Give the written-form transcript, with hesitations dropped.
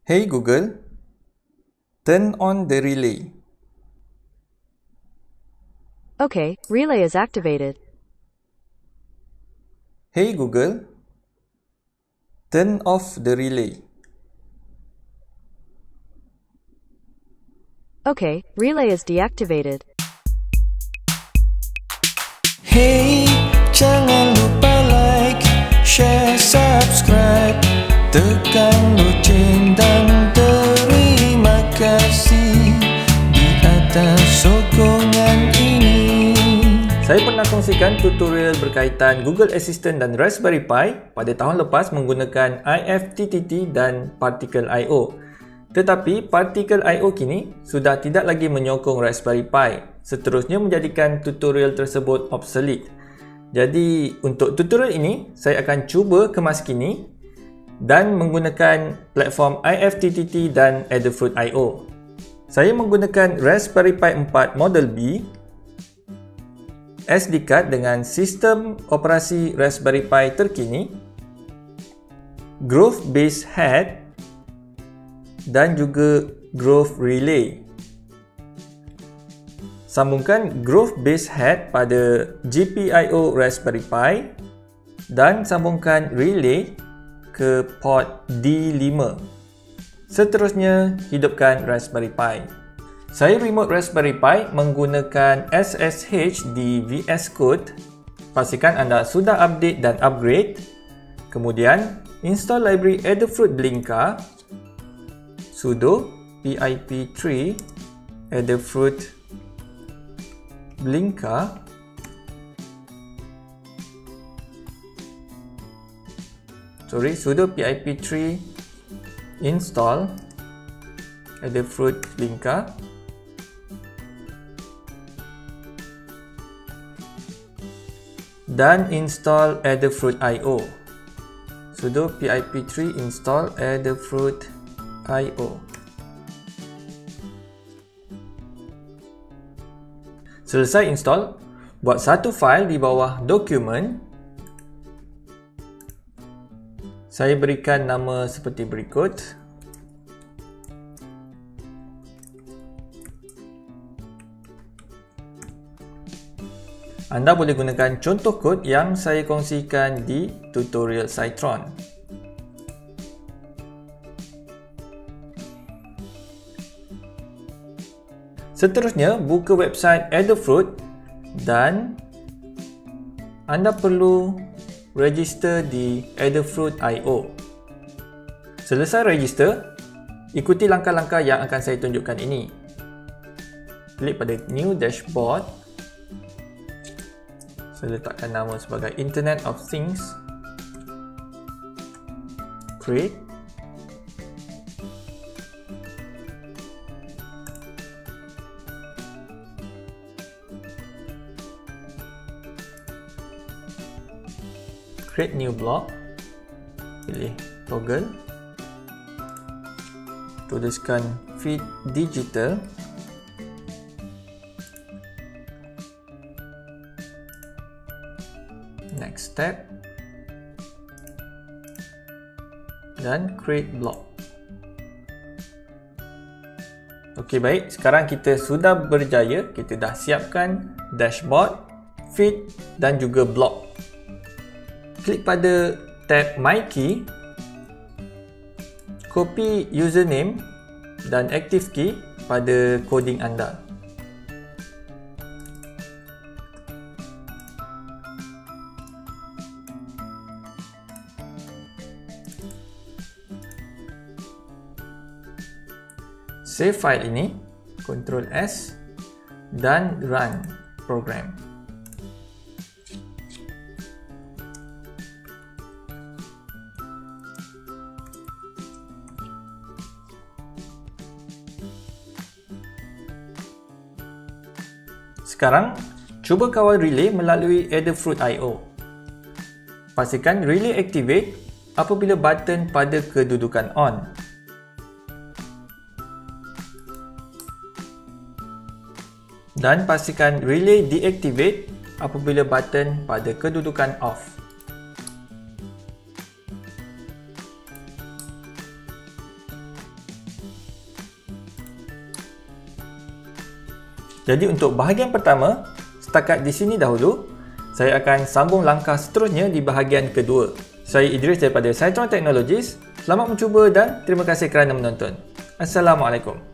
Hey Google, turn on the relay. Okay, relay is activated. Hey Google, turn off the relay. Okay, relay is deactivated. Hey, jangan lupa like, share, subscribe, tekan loceng dan terima kasih di atas sokongan ini. Saya pernah kongsikan tutorial berkaitan Google Assistant dan Raspberry Pi pada tahun lepas menggunakan IFTTT dan Particle IO. Tetapi Particle IO kini sudah tidak lagi menyokong Raspberry Pi, seterusnya menjadikan tutorial tersebut obsolete. Jadi untuk tutorial ini, saya akan cuba kemas kini dan menggunakan platform IFTTT dan Adafruit IO. Saya menggunakan Raspberry Pi 4 Model B, SD card dengan sistem operasi Raspberry Pi terkini, Grove Base Head dan juga Grove Relay. Sambungkan Grove Base Head pada GPIO Raspberry Pi dan sambungkan relay ke port D5. Seterusnya, hidupkan Raspberry Pi. Saya remote Raspberry Pi menggunakan SSH di VS Code. Pastikan anda sudah update dan upgrade. Kemudian, install library Adafruit Blinka, sudo pip3 Adafruit Blinka, sudo pip3 install Adafruit Blinka, dan install Adafruit IO, sudo pip3 install Adafruit IO. Selesai install, buat satu file di bawah dokumen. Saya berikan nama seperti berikut. Anda boleh gunakan contoh kod yang saya kongsikan di tutorial Citron. Seterusnya, buka website Adafruit dan anda perlu register di Adafruit IO. Selesai register, ikuti langkah-langkah yang akan saya tunjukkan ini. Klik pada New Dashboard. Saya letakkan nama sebagai Internet of Things. Create. Create new block, pilih toggle, tuliskan feed digital, next step, dan create block. Okey, baik, sekarang kita sudah berjaya, kita dah siapkan dashboard, feed dan juga block. Klik pada tab My Key, copy username dan active key pada coding anda. Save file ini, Ctrl S dan run program. Sekarang, cuba kawal relay melalui Adafruit IO. Pastikan relay activate apabila button pada kedudukan on. Dan pastikan relay deactivate apabila button pada kedudukan off. Jadi untuk bahagian pertama, setakat di sini dahulu. Saya akan sambung langkah seterusnya di bahagian kedua. Saya Idris daripada Setron Technologies. Selamat mencuba dan terima kasih kerana menonton. Assalamualaikum.